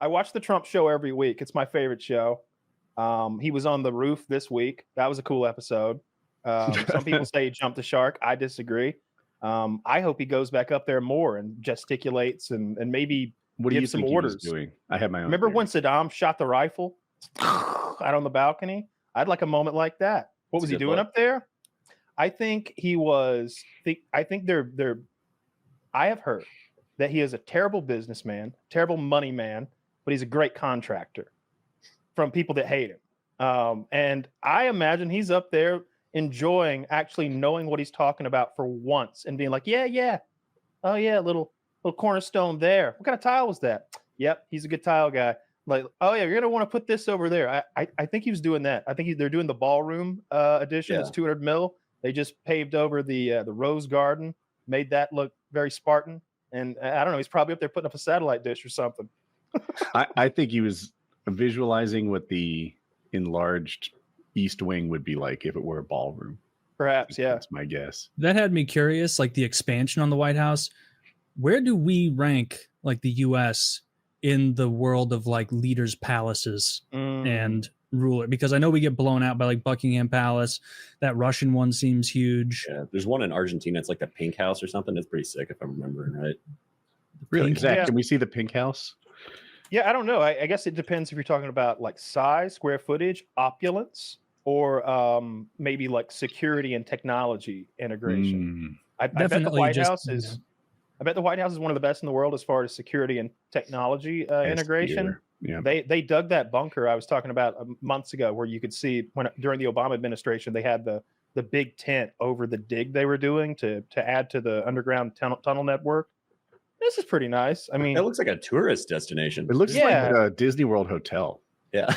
I watch the Trump show every week. It's my favorite show. He was on the roof this week. That was a cool episode. Some people say he jumped the shark. I disagree. I hope he goes back up there more and gesticulates and maybe gives some orders. Doing? I have my own. Remember theory. when Saddam shot the rifle out on the balcony? I'd like a moment like that. What was he doing up there? I think he was. I think they're. I have heard that he is a terrible businessman, terrible money man, but he's a great contractor from people that hate him. And I imagine he's up there enjoying actually knowing what he's talking about for once and being like, yeah. Oh, yeah, little cornerstone there. What kind of tile was that? Yep, he's a good tile guy. Like, oh, yeah, you're going to want to put this over there. I think he was doing that. I think they're doing the ballroom edition. Yeah. It's 200 mil. They just paved over the Rose Garden, made that look very Spartan. And I don't know, he's probably up there putting up a satellite dish or something. I think he was visualizing what the enlarged East Wing would be like if it were a ballroom. Perhaps, yeah. That's my guess. That had me curious, like the expansion on the White House. Where do we rank, like the U.S., in the world of like leaders' palaces and ruler? Because I know we get blown out by like Buckingham Palace. That Russian one seems huge. Yeah, there's one in Argentina. It's like the Pink House or something. It's pretty sick if I'm remembering right. Really, Zach? Yeah. Can we see the Pink House? Yeah, I don't know. I guess it depends if you're talking about like size, square footage, opulence, or maybe like security and technology integration. I bet the White House is. I bet the White House is one of the best in the world as far as security and technology integration. Yeah. They dug that bunker I was talking about months ago, where you could see during the Obama administration they had the big tent over the dig they were doing to add to the underground tunnel network. This is pretty nice. I mean, it looks like a tourist destination. It looks like a Disney World hotel. Yeah,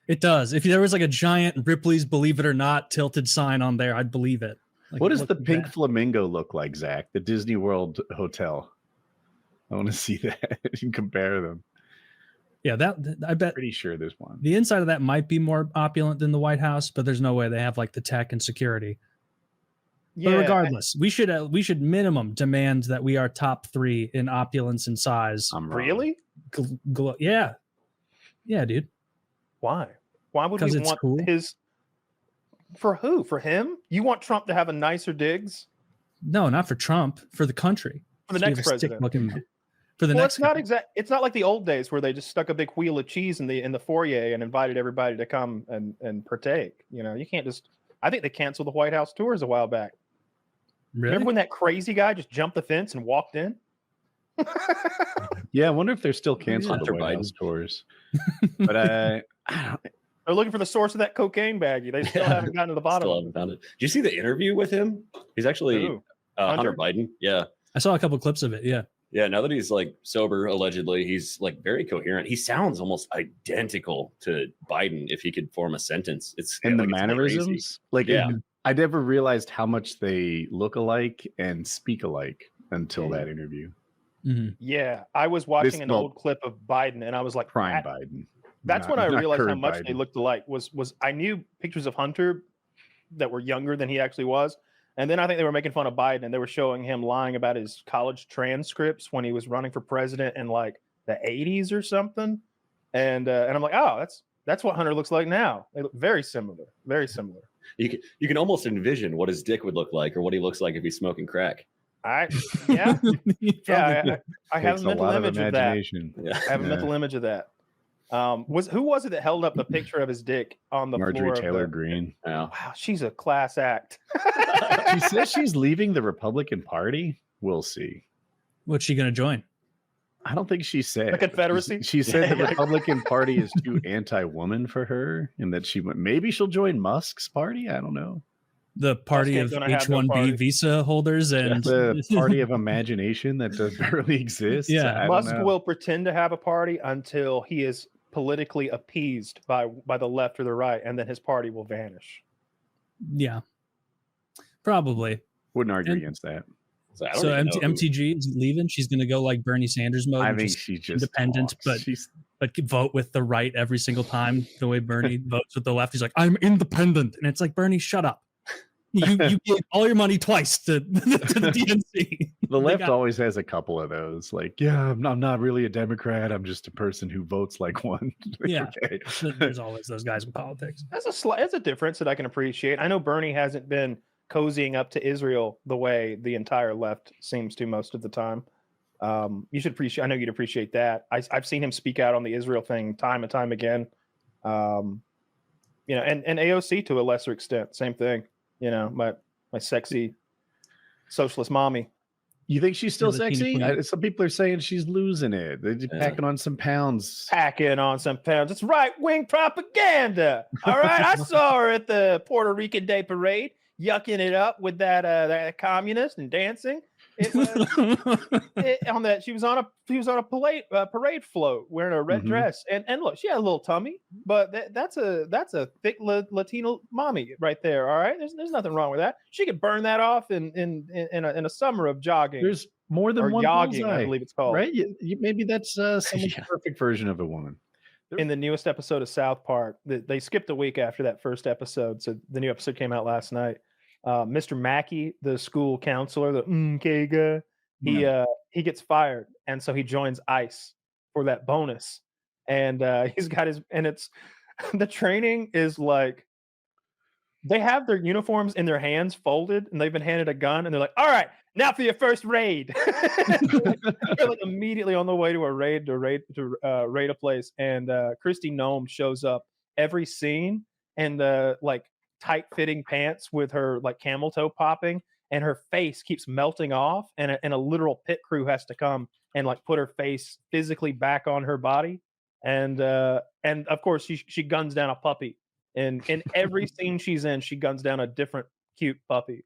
it does. If there was like a giant Ripley's Believe It or Not tilted sign on there, I'd believe it. Like, what does the pink flamingo look like, Zach? The Disney World hotel. I want to see that and compare them. Yeah, I bet. Pretty sure there's one. The inside of that might be more opulent than the White House, but there's no way they have like the tech and security. Yeah, but regardless, we should minimum demand that we are top 3 in opulence and size. Really? Yeah, dude. Why? Why would we want cool? His? For who? For him? You want Trump to have a nicer digs? No, not for Trump. For the country. For the next president. For the next. It's not like the old days where they just stuck a big wheel of cheese in the foyer and invited everybody to come and partake. You know, you can't just. I think they canceled the White House tours a while back. Really? Remember when that crazy guy just jumped the fence and walked in? Yeah, I wonder if they're still canceling the White House tours. But I don't. They're looking for the source of that cocaine baggie. They still haven't gotten to the bottom. Still haven't found it. Did you see the interview with him? He's actually Hunter Biden. Yeah. I saw a couple clips of it. Yeah. Yeah. Now that he's like sober, allegedly, he's like very coherent. He sounds almost identical to Biden if he could form a sentence. It's and like, the mannerisms. Like, yeah. I never realized how much they look alike and speak alike until that interview. Mm-hmm. Yeah. I was watching an old clip of Biden and I was like, prime Biden. That's when I realized how much they looked alike. Was I knew pictures of Hunter that were younger than he actually was, and then I think they were making fun of Biden and they were showing him lying about his college transcripts when he was running for president in like the 80s or something. And I'm like, oh, that's what Hunter looks like now. They look very similar, very similar. You can almost envision what his dick would look like or what he looks like if he's smoking crack. I have a mental image of that. Yeah. I have a mental image of that. Who was it that held up the picture of his dick on the Marjorie floor? Taylor Greene. Wow, she's a class act. She says she's leaving the Republican Party. We'll see. What's she going to join? I don't think she said the Confederacy. She said the Republican Party is too anti-woman for her, and that maybe she'll join Musk's party. I don't know. The party of H-1B visa holders and the party of imagination that doesn't really exist. Yeah, Musk will pretend to have a party until he is politically appeased by the left or the right, and then his party will vanish. Yeah, probably. Wouldn't argue against that. So MTG is leaving. She's going to go like Bernie Sanders mode. I think she's just independent, but vote with the right every single time. The way Bernie votes with the left, he's like, I'm independent, and it's like, Bernie, shut up. You gave all your money twice to the DNC. The left always has a couple of those. Like, yeah, I'm not really a Democrat. I'm just a person who votes like one. Yeah. Okay. There's always those guys in politics. That's a difference that I can appreciate. I know Bernie hasn't been cozying up to Israel the way the entire left seems to most of the time. You should appreciate. I know you'd appreciate that. I've seen him speak out on the Israel thing time and time again. And AOC to a lesser extent, same thing. My sexy socialist mommy. You think she's still sexy? Queen. Some people are saying she's losing it. They're packing on some pounds. Packing on some pounds. It's right-wing propaganda. All right, I saw her at the Puerto Rican Day Parade, yucking it up with that communist and dancing. It was on that. She was on a parade float wearing a red dress, and look, she had a little tummy, but that's a thick Latino mommy right there. All right, there's nothing wrong with that. She could burn that off in a summer of jogging. There's more than one jogging, bullseye, I believe it's called. Right? Maybe that's someone's perfect version of a woman. In the newest episode of South Park, they skipped a week after that first episode, so the new episode came out last night. Mr. Mackey, the school counselor, the guy, he gets fired, and so he joins ICE for that bonus. And he's got it's the training is like they have their uniforms in their hands folded, and they've been handed a gun, and they're like, "All right, now for your first raid." They're like immediately on the way to a raid to raid a place, and Kristi Noem shows up every scene, and like tight-fitting pants with her like camel toe popping, and her face keeps melting off, and a literal pit crew has to come and like put her face physically back on her body, and of course she guns down a puppy, and in every scene she's in, she guns down a different cute puppy.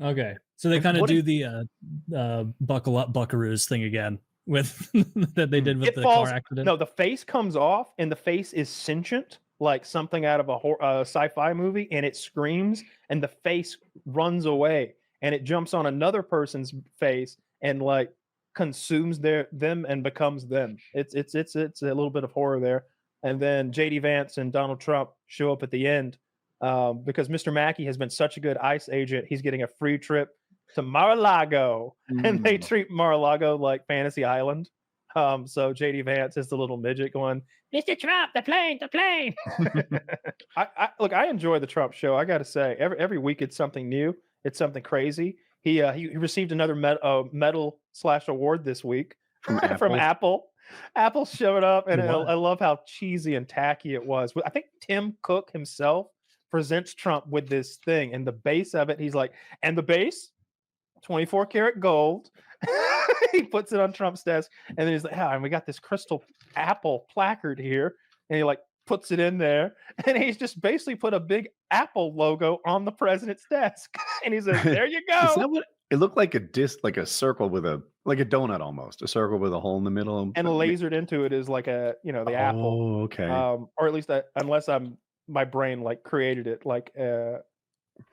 Okay, so they kind of do the buckle up buckaroos thing again with that they did with the car accident. No, the face comes off, and the face is sentient, like something out of a sci-fi movie, and it screams, and the face runs away, and it jumps on another person's face and like consumes them and becomes them. It's a little bit of horror there. And then JD Vance and Donald Trump show up at the end because Mr. Mackey has been such a good ICE agent. He's getting a free trip to Mar-a-Lago, and they treat Mar-a-Lago like Fantasy Island. So JD Vance is the little midget going, "Mr. Trump, the plane." I enjoy the Trump show. I got to say, every week it's something new. It's something crazy. He received another medal/award this week from Apple. Apple showed up, and I love how cheesy and tacky it was. I think Tim Cook himself presents Trump with this thing, and the base of it, he's like, and the base, 24 karat gold. He puts it on Trump's desk, and then he's like, and we got this crystal Apple placard here, and he like puts it in there, and he's just basically put a big Apple logo on the president's desk, and he says, "There you go." Is that what it looked like? A disc, like a circle with like a donut, almost a circle with a hole in the middle, and lasered into it is like the apple. Oh, okay. Or at least unless my brain like created it, like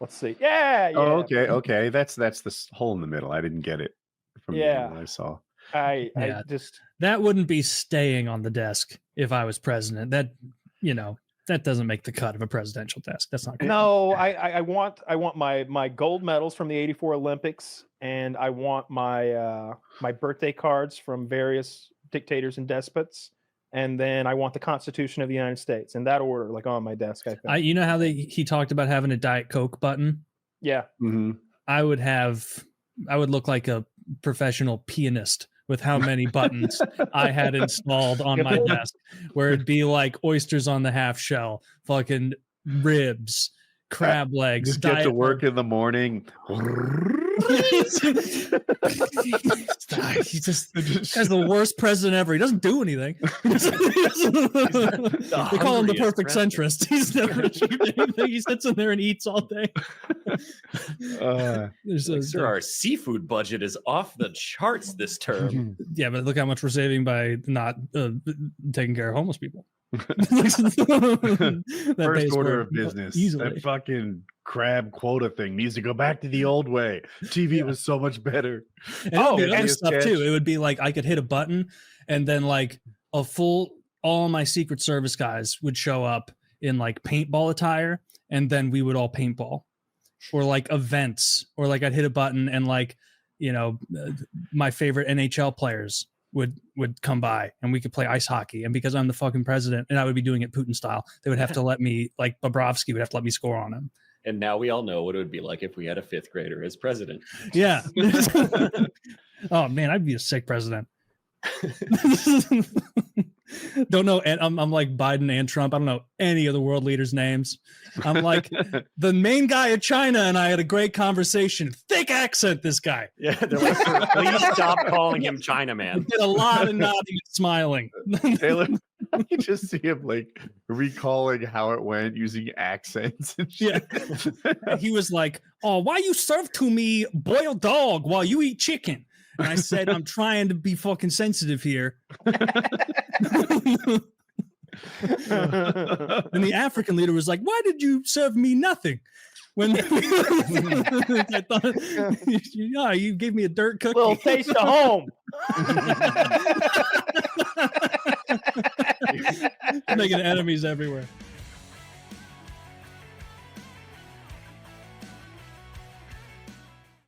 let's see. Yeah. Oh, okay. That's the hole in the middle. I didn't get it from the angle I saw. I just that wouldn't be staying on the desk if I was president. That that doesn't make the cut of a presidential desk. That's not good. No, I want my gold medals from the '84 Olympics, and I want my my birthday cards from various dictators and despots, and then I want the Constitution of the United States in that order, like on my desk. I think. You know how he talked about having a Diet Coke button? Yeah. Mm-hmm. I would look like a professional pianist with how many buttons I had installed on my desk, where it'd be like oysters on the half shell, fucking ribs, crab legs. Just get to work in the morning. He just has the worst president ever. He doesn't do anything. They call him the perfect centrist. He's never achieved anything. He sits in there and eats all day. Sir, our seafood budget is off the charts this term. Yeah, but look how much we're saving by not taking care of homeless people. First order of business. Easily. That fucking crab quota thing needs to go back to the old way. TV was so much better. And other stuff too. It would be like I could hit a button, and then like all my Secret Service guys would show up in like paintball attire, and then we would all paintball, or like events, or like I'd hit a button and like my favorite NHL players would come by and we could play ice hockey. And because I'm the fucking president and I would be doing it Putin style, they would have to let me, like Bobrovsky would have to let me score on him. And now we all know what it would be like if we had a 5th grader as president. Yeah. Oh man, I'd be a sick president. Don't know. And I'm like Biden and Trump. I don't know any of the world leaders' names. I'm like the main guy of China, and I had a great conversation. Thick accent, this guy. Yeah, they're like, please stop calling him Chinaman. Did a lot of nodding and smiling. Taylor, you just see him like recalling how it went using accents and shit. Yeah. He was like, "Oh, why you serve to me boiled dog while you eat chicken?" And I said, "I'm trying to be fucking sensitive here." And the African leader was like, "Why did you serve me nothing?" When I thought, you gave me a dirt cookie. Little taste of home. Making enemies everywhere.